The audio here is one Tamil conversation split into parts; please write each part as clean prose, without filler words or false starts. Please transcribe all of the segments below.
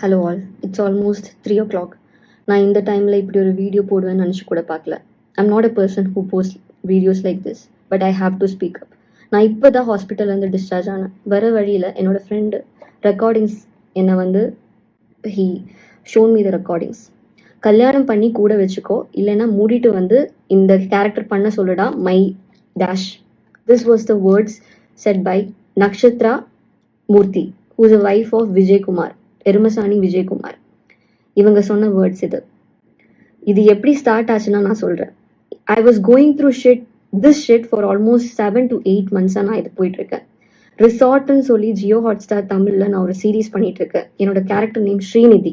Hello all, it's almost 3 o'clock. நான் இந்த டைமில் இப்படி ஒரு வீடியோ போடுவேன்னு நினச்சி கூட பார்க்கல. I'm not a person who post videos like this, but I have to speak up. நான் இப்போ தான் ஹாஸ்பிட்டல்லேருந்து டிஸ்சார்ஜ் ஆனேன். வர வழியில் என்னோடய ஃப்ரெண்டு ரெக்கார்டிங்ஸ் என்னை வந்து he shown me the recordings. கல்யாணம் பண்ணி கூட வச்சுக்கோ, இல்லைன்னா மூடிட்டு வந்து இந்த கேரக்டர் பண்ண சொல்லுடா my dash. This was the words said by Nakshatra Murthy, who is a wife of Vijayakumar, Erumasaani Vijayakumar. இவங்க சொன்ன வேர்ட்ஸ் இது எப்படி ஸ்டார்ட் ஆச்சுன்னா நான் சொல்கிறேன். I was going through this shit for almost 7 to 8 months நான் இது போயிட்டுருக்கேன். ரிசார்ட்னு சொல்லி ஜியோ ஹாட்ஸ்டார் தமிழில் நான் ஒரு சீரீஸ் பண்ணிகிட்ருக்கேன். என்னோட கேரக்டர் நேம் ஸ்ரீநிதி.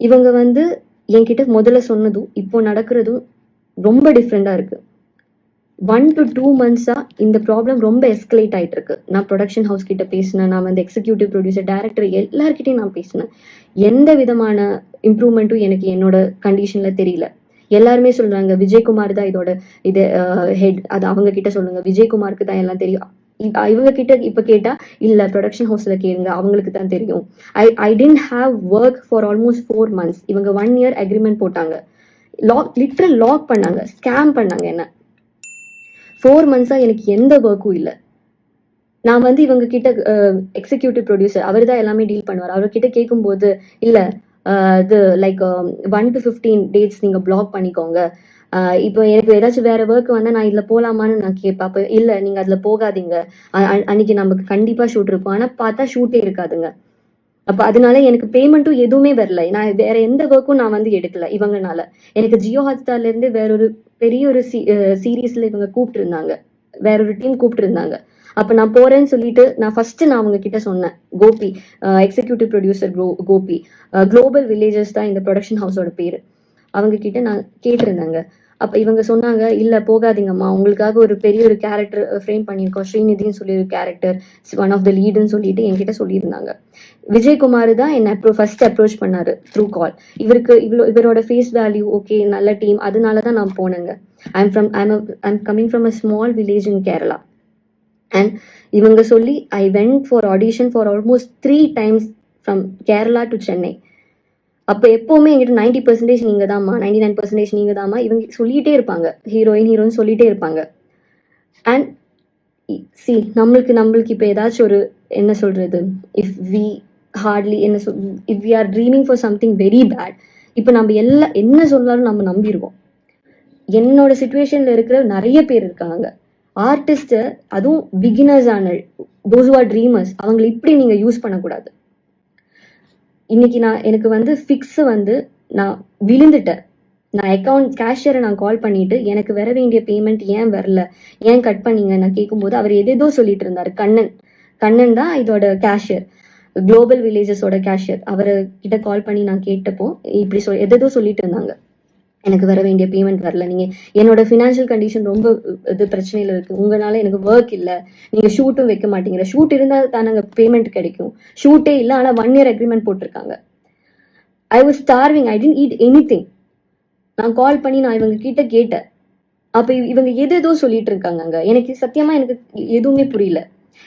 இவங்க வந்து என்கிட்ட முதல்ல சொன்னதும் இப்போ நடக்கிறதும் ரொம்ப டிஃப்ரெண்டாக இருக்குது. 1 to 2 months இந்த ப்ராப்ளம் ரொம்ப எஸ்கலேட் ஆகிட்டு இருக்கு. நான் ப்ரொடக்ஷன் ஹவுஸ் கிட்ட பேசினேன், நான் வந்து எக்ஸிக்யூட்டிவ் ப்ரொடியூசர், டைரக்டர் எல்லார்கிட்டையும் நான் பேசினேன். எந்த விதமான இம்ப்ரூவ்மெண்ட்டும் எனக்கு என்னோட கண்டிஷனில் தெரியல. எல்லாருமே சொல்றாங்க விஜயகுமார் தான் இதோட ஹெட், அது அவங்க கிட்ட சொல்லுங்க, விஜயகுமாருக்கு தான் எல்லாம் தெரியும். இவங்க கிட்ட இப்ப கேட்டா இல்ல ப்ரொடக்ஷன் ஹவுஸ்ல கேளுங்க, அவங்களுக்கு தான் தெரியும். I tend have work for almost 4 months. இவங்க 1 year அக்ரிமெண்ட் போட்டாங்க, லிட்டரல் லாக் பண்ணாங்க, ஸ்கேம் பண்ணாங்க. என்ன 4 months எனக்கு எந்த ஒர்க்கும் இல்லை. நான் வந்து இவங்க கிட்ட எக்ஸிக்யூட்டிவ் ப்ரொடியூசர், அவர் தான் எல்லாமே டீல் பண்ணுவார். அவர்கிட்ட கேட்கும்போது இல்லை இது லைக் 1 to 15 days நீங்கள் பிளாக் பண்ணிக்கோங்க. இப்போ எனக்கு ஏதாச்சும் வேற ஒர்க் வந்தால் நான் இதில் போகலாமான்னு நான் கேட்பேன். அப்போ இல்லை நீங்கள் அதில் போகாதீங்க, அன்னைக்கு நமக்கு கண்டிப்பாக ஷூட் இருக்கும். ஆனால் பார்த்தா ஷூட்டே இருக்காதுங்க. அப்போ அதனால எனக்கு பேமெண்ட்டும் எதுவுமே வரல. நான் வேற எந்த ஒர்க்கும் நான் வந்து எடுக்கல இவங்கனால. எனக்கு ஜியோ ஹாட்ஸ்டார்ல இருந்து வேற ஒரு பெரிய ஒரு சீரீஸ்ல இவங்க கூப்பிட்டு இருந்தாங்க, வேற ஒரு டீம் கூப்பிட்டு இருந்தாங்க. அப்ப நான் போறேன்னு சொல்லிட்டு நான் அவங்க கிட்ட சொன்னேன். Gopi, executive producer Gopi, global villages தான் இந்த ப்ரொடக்ஷன் ஹவுஸோட பேரு. அவங்க கிட்ட நான் கேட்டிருந்தாங்க. அப்ப இவங்க சொன்னாங்க இல்ல போகாதீங்கம்மா, உங்களுக்காக ஒரு பெரிய ஒரு கேரக்டர் ஃப்ரேம் பண்ணியிருக்கோம், ஸ்ரீநிதினு சொல்லி ஒரு கேரக்டர், ஒன் ஆஃப் த லீடுன்னு சொல்லிட்டு என்கிட்ட சொல்லியிருந்தாங்க. விஜயகுமார் தான் என்ன ஃபர்ஸ்ட் அப்ரோச் பண்ணாரு த்ரூ கால். இவரோட ஃபேஸ் வேல்யூ ஓகே, நல்ல டீம், அதனாலதான் நான் போனேங்க. I'm coming from a small village in Kerala. And இவங்க சொல்லி I went for audition for almost 3 times from Kerala to Chennai. அப்போ எப்பவுமே எங்கிட்ட 90% நீங்க தான்மா, 99% நீங்க தான்மா, இவங்க சொல்லிட்டே இருப்பாங்க, ஹீரோயின் சொல்லிட்டே இருப்பாங்க. அண்ட் சி நம்மளுக்கு இப்போ ஏதாச்சும் ஒரு என்ன சொல்றது, if we hardly if we are dreaming for something very bad, இப்போ நம்ம என்ன சொன்னாலும் நம்ம நம்பிடுவோம். என்னோட சுச்சுவேஷன்ல இருக்கிற நிறைய பேர் இருக்காங்க ஆர்டிஸ்ட், அதுவும் பிகினர்ஸ் ஆன தோஸ் ஹூ ஆர் ட்ரீமர்ஸ், அவங்களை இப்படி நீங்க யூஸ் பண்ணக்கூடாது. இன்னைக்கு எனக்கு வந்து ஃபிக்ஸ் வந்து நான் விழுந்துட்டேன். நான் அக்கௌண்ட் கேஷியரை நான் கால் பண்ணிட்டு எனக்கு வர வேண்டிய பேமெண்ட் ஏன் வரல, ஏன் கட் பண்ணீங்க நான் கேட்கும்போது அவர் எதேதோ சொல்லிட்டு இருந்தாரு. கண்ணன் தான் இதோட கேஷியர், குளோபல் வில்லேஜஸோட கேஷியர். அவரை கிட்ட கால் பண்ணி நான் கேட்டப்போ இப்படி எதேதோ சொல்லிட்டு இருந்தாங்க, எனக்கு வர வேண்டிய பேமெண்ட் வரல, நீங்க என்னோட ஃபினான்ஷியல் கண்டிஷன் ரொம்ப இது பிரச்சனையில இருக்கு, உங்களால எனக்கு ஒர்க் இல்லை, நீங்க ஷூட்டும் வைக்க மாட்டேங்கிற, ஷூட் இருந்தால் தானங்க பேமெண்ட் கிடைக்கும், ஷூட்டே இல்லை, ஆனால் 1 year அக்ரிமெண்ட் போட்டிருக்காங்க. I was starving, I didn't eat anything. நான் கால் பண்ணி நான் இவங்க கிட்ட கேட்டேன். அப்ப இவங்க எதேதோ சொல்லிட்டு இருக்காங்க. எனக்கு சத்தியமா எனக்கு எதுவுமே புரியல.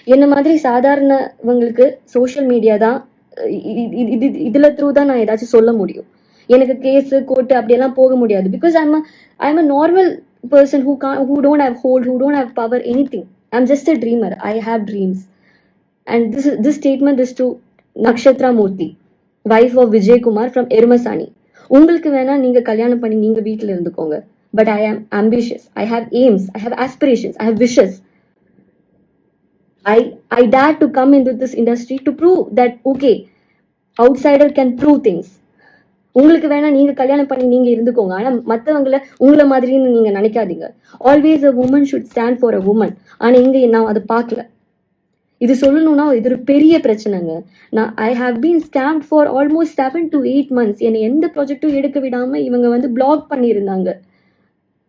என்ன மாதிரி சாதாரணவங்களுக்கு சோஷியல் மீடியா தான் இதுல த்ரூ தான் நான் ஏதாச்சும் சொல்ல முடியும். எனக்கு கேஸ் கோர்ட்டு அப்படியெல்லாம் போக முடியாது. Because I'm a normal person who don't have hold, who don't have power, anything. I'm just a dreamer. I have dreams. And this statement is to Nakshatra Murthy, wife of Vijay Kumar from Erumasani. உங்களுக்கு வேணா நீங்க கல்யாணம் பண்ணி நீங்க வீட்டுல இருந்துக்கோங்க. But I am ambitious. I have aims. I have aspirations. I have wishes. I dare to come into this industry to prove that okay, outsider can prove things. உங்களுக்கு வேணா நீங்க கல்யாணம் பண்ணி நீங்க இருந்துக்கோங்க, ஆனா மத்தவங்களை உங்களை மாதிரின்னு நீங்க நினைக்காதீங்க. Always a woman should stand for a woman. ஆனா இங்க நான் அதை பார்க்கல. இது சொல்லணும்னா இது ஒரு பெரிய பிரச்சனைங்க. நான் I have been scammed for almost 7 to 8 months. என்னை எந்த ப்ராஜெக்டும் எடுக்க விடாம இவங்க வந்து பிளாக் பண்ணியிருந்தாங்க.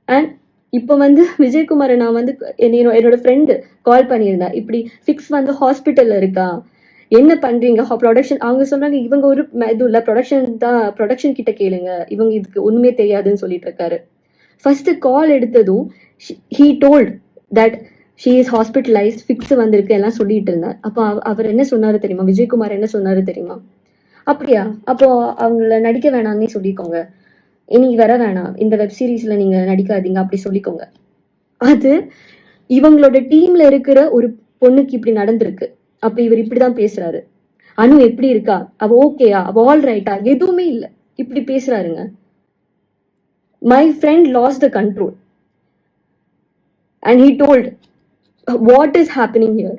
அண்ட் இப்போ வந்து விஜயகுமாரை நான் வந்து என்னோட ஃப்ரெண்டு கால் பண்ணியிருந்தேன், இப்படி ஃபிக்ஸ் வந்து ஹாஸ்பிட்டல்ல இருக்கா, என்ன பண்றீங்க ப்ரொடக்ஷன். அவங்க சொல்றாங்க இவங்க ஒரு இது இல்ல, ப்ரொடக்ஷன் கிட்ட கேளுங்க, இவங்க இதுக்கு ஒண்ணுமே தெரியாதுன்னு சொல்லிட்டு இருக்காரு. ஃபர்ஸ்ட் கால் எடுத்ததும் he told that she is hospitalised, fix வந்திருக்கு எல்லாம் சொல்லிட்டு இருந்தார். அப்போ அவர் என்ன சொன்னாரு தெரியுமா, விஜயகுமார் என்ன சொன்னாரு தெரியுமா, அப்படியா? அப்போ அவங்கள நடிக்க வேணாம்னே சொல்லிக்கோங்க. இனி வர வேணாம். இந்த வெப் சீரிஸ்ல நீங்க நடிக்காதீங்க அப்படி சொல்லிக்கோங்க. அது இவங்களோட டீம்ல இருக்கிற ஒரு பொண்ணுக்கு இப்படி நடந்திருக்கு. அப்ப இவர் இப்படிதான் பேசுறாரு. அனு எப்படி இருக்கா? அவ ஓகேயா? அவ ஆல் ரைட்டா? எதுவுமே இல்ல. இப்படி பேசுறாருங்க. My friend lost the control and he told what is happening here.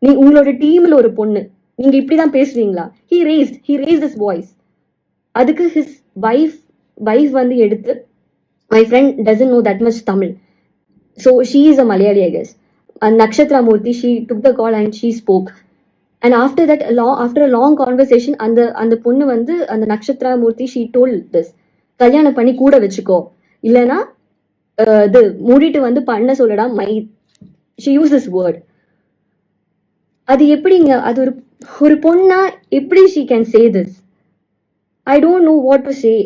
நீ உங்களோட டீம்ல ஒரு பொண்ணு, நீங்க இப்படிதான் பேசுவீங்களா? He raised this voice. அதுக்கு ஹிஸ் வைஃப் வந்து எடுத்து, my friend doesn't know that much Tamil, so she is a Malayali, I guess. And Nakshatra Murthy, she took the call and she spoke. And after that, after a long conversation, அந்த பொண்ணு வந்து அந்த நக்ஷத்ரா மூர்த்தி she told this, கல்யாணம் பண்ணி கூட வச்சுக்கோ, இல்லைன்னா இது மூடிட்டு வந்து பண்ண சொல்லடா my, she used this word. அது எப்படிங்க? அது ஒரு பொண்ணா எப்படி she can say this? I don't know what to say.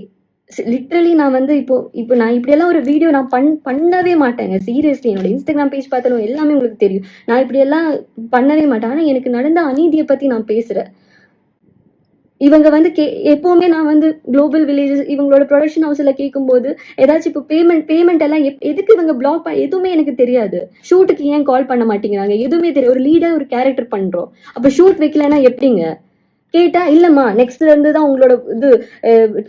Literally நான் வந்து இப்போ நான் இப்படியெல்லாம் ஒரு வீடியோ நான் பண்ணவே மாட்டேங்க. சீரியஸ்லி என்னோட இன்ஸ்டாகிராம் பேஜ் பார்த்தாலும் எல்லாமே உங்களுக்கு தெரியும். நான் இப்படியெல்லாம் பண்ணவே மாட்டேன். ஆனால் எனக்கு நடந்த அநீதியை பற்றி நான் பேசுகிறேன். இவங்க வந்து எப்போவுமே நான் வந்து குளோபல் வில்லேஜஸ் இவங்களோட ப்ரொடக்ஷன் ஹவுஸில் கேட்கும்போது ஏதாச்சும் இப்போ பேமெண்ட் எல்லாம் எதுக்கு இவங்க பிளாக் எதுவுமே எனக்கு தெரியாது. ஷூட்டுக்கு ஏன் கால் பண்ண மாட்டேங்கிறாங்க எதுவுமே தெரியும். ஒரு லீடாக ஒரு கேரக்டர் பண்ணுறோம், அப்போ ஷூட் வைக்கலன்னா எப்படிங்க? கேட்டா இல்லம்மா நெக்ஸ்ட்ல இருந்து தான் உங்களோட இது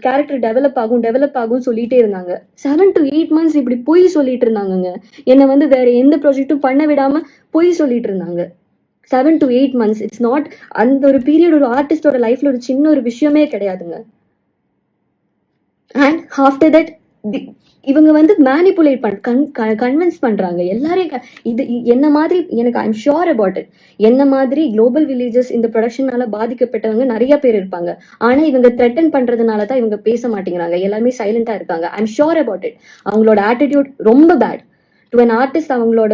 கேரக்டர் டெவலப் ஆகும் சொல்லிட்டே இருந்தாங்க. 7 to 8 months இப்படி பொய் சொல்லிட்டு இருந்தாங்க. என்னை வந்து வேற எந்த ப்ராஜெக்டும் பண்ண விடாம பொய் சொல்லிட்டு இருந்தாங்க. 7 to 8 months. இட்ஸ் நாட் அந்த ஒரு பீரியட் ஒரு ஆர்டிஸ்டோட லைஃப்ல ஒரு சின்ன ஒரு விஷயமே கிடையாதுங்க. அண்ட் ஆஃப்டர் தட் இவங்க வந்து மேனிப்புலேட் கன்வின்ஸ் பண்றாங்க எல்லாரையும். இது என்ன மாதிரி எனக்கு I am sure about it. என்ன மாதிரி குளோபல் வில்லேஜஸ் இந்த ப்ரொடக்ஷனால பாதிக்கப்பட்டவங்க நிறைய பேர் இருப்பாங்க. ஆனா இவங்க த்ரெட்டன் பண்றதுனால தான் இவங்க பேச மாட்டேங்கிறாங்க, எல்லாமே சைலண்டா இருக்காங்க. I am sure about it. அவங்களோட ஆட்டிடியூட் ரொம்ப பேட். டு அன் ஆர்டிஸ்ட் அவங்களோட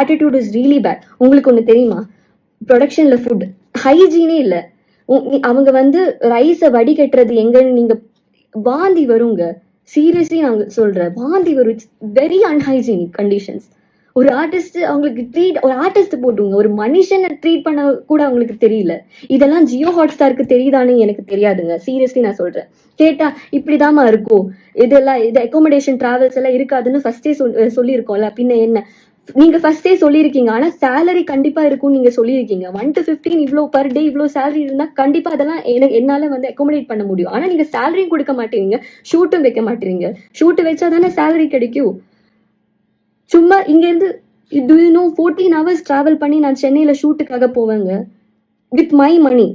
ஆட்டிடியூட் இஸ் ரியலி பேட். உங்களுக்கு ஒண்ணு தெரியுமா? ப்ரொடக்ஷன்ல ஃபுட் ஹைஜீனே இல்லை. அவங்க வந்து ரைஸை வடிகட்டுறது எங்கன்னு நீங்க வாந்தி வருங்க. சீரியஸ்லி நாங்க சொல்றேன், வாந்தி வரும். It's very unhygienic conditions. ஒரு ஆர்டிஸ்ட் அவங்களுக்கு ஒரு ஆர்டிஸ்ட் போட்டுங்க, ஒரு மனுஷனை ட்ரீட் பண்ண கூட அவங்களுக்கு தெரியல. இதெல்லாம் ஜியோ ஹாட்ஸ்டாருக்கு தெரியுதானே எனக்கு தெரியாதுங்க. சீரியஸ்லி நான் சொல்றேன். கேட்டா இப்படிதாமா இருக்கும், இதெல்லாம் இது அகாமடேஷன் டிராவல்ஸ் எல்லாம் இருக்காதுன்னு ஃபர்ஸ்டே சொல்லியிருக்கோம்ல, பின்ன என்ன? நீங்க ஃபர்ஸ்டே சொல்லியிருக்கீங்க. ஆனா சேலரி கண்டிப்பா இருக்கும் நீங்க சொல்லியிருக்கீங்க. 1 to 15 இவ்வளோ பர் டே இவ்வளோ சேலரி இருந்தா கண்டிப்பா அதெல்லாம் என்னால வந்து அகாமடேட் பண்ண முடியும். ஆனா நீங்க சேலரியும் கொடுக்க மாட்டீங்க, ஷூட்டும் வைக்க மாட்டீங்க. ஷூட் வச்சா தானே சேலரி கிடைக்கும். சும்மா இங்க இருந்து 14 hours டிராவல் பண்ணி நான் சென்னையில ஷூட்டுக்காக போவேங்க with my money.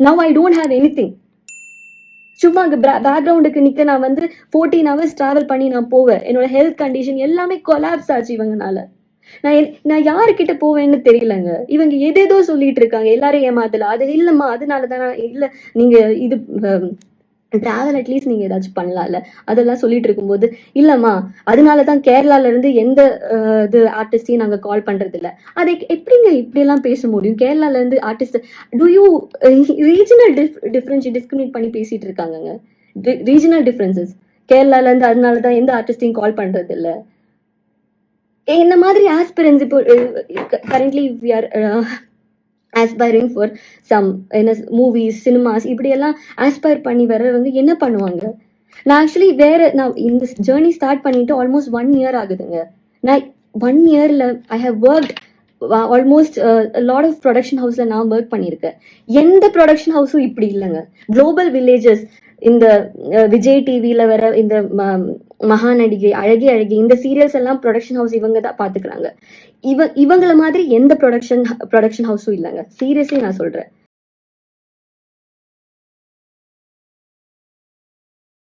Now I don't have any thing. சும்மா அங்கே பேக்ரவுண்டுக்கு நிற்க நான் வந்து 14 hours டிராவல் பண்ணி நான் போவேன். என்னோட ஹெல்த் கண்டிஷன் எல்லாமே கொலாப்ஸ் ஆச்சு இவங்கனால. நான் யாருக்கிட்ட போவேன்னு தெரியலங்க. இவங்க எதேதோ சொல்லிட்டு இருக்காங்க, எல்லாரும் ஏமாத்தல. அது இல்லம்மா அதனாலதான் இல்ல, நீங்க இது டிராவல் அட்லீஸ்ட் நீங்க ஏதாச்சும் பண்ணலாம்ல, அதெல்லாம் சொல்லிட்டு இருக்கும்போது இல்லம்மா அதனாலதான் கேரளால இருந்து எந்த இது ஆர்டிஸ்டையும் நாங்க கால் பண்றது இல்ல. அதை எப்படிங்க இப்படி எல்லாம் பேச முடியும்? கேரளால இருந்து artist to you regional discriminate பண்ணி பேசிட்டு இருக்காங்க. ரீஜனல் டிஃபரன்சஸ் கேரளால இருந்து அதனாலதான் எந்த ஆர்டிஸ்டையும் கால் பண்றது இல்ல. என்ன மாதிரி ஆஸ்பிரன்ஸ் இப்போ currently we are aspiring for some என்ன மூவிஸ் சினிமாஸ் இப்படியெல்லாம் ஆஸ்பயர் பண்ணி வர்றவங்க என்ன பண்ணுவாங்க? நான் ஆக்சுவலி நான் இந்த ஜேர்னி ஸ்டார்ட் பண்ணிட்டு ஆல்மோஸ்ட் 1 year ஆகுதுங்க. நான் 1 yearல I have worked almost lot of production ஹவுஸ்ல நான் ஒர்க் பண்ணியிருக்கேன். எந்த ப்ரொடக்ஷன் ஹவுஸும் இப்படி இல்லைங்க. குளோபல் வில்லேஜஸ், இந்த விஜய் டிவியில வர இந்த மகாநடிகை, அழகி இந்த சீரியல்ஸ் எல்லாம் ப்ரொடக்ஷன் ஹவுஸ் இவங்க தான் பாத்துக்கிறாங்க. இவங்கள மாதிரி எந்த ப்ரொடக்ஷன் ஹவுஸும் இல்லைங்க. சீரியஸ்லி நான் சொல்றேன்.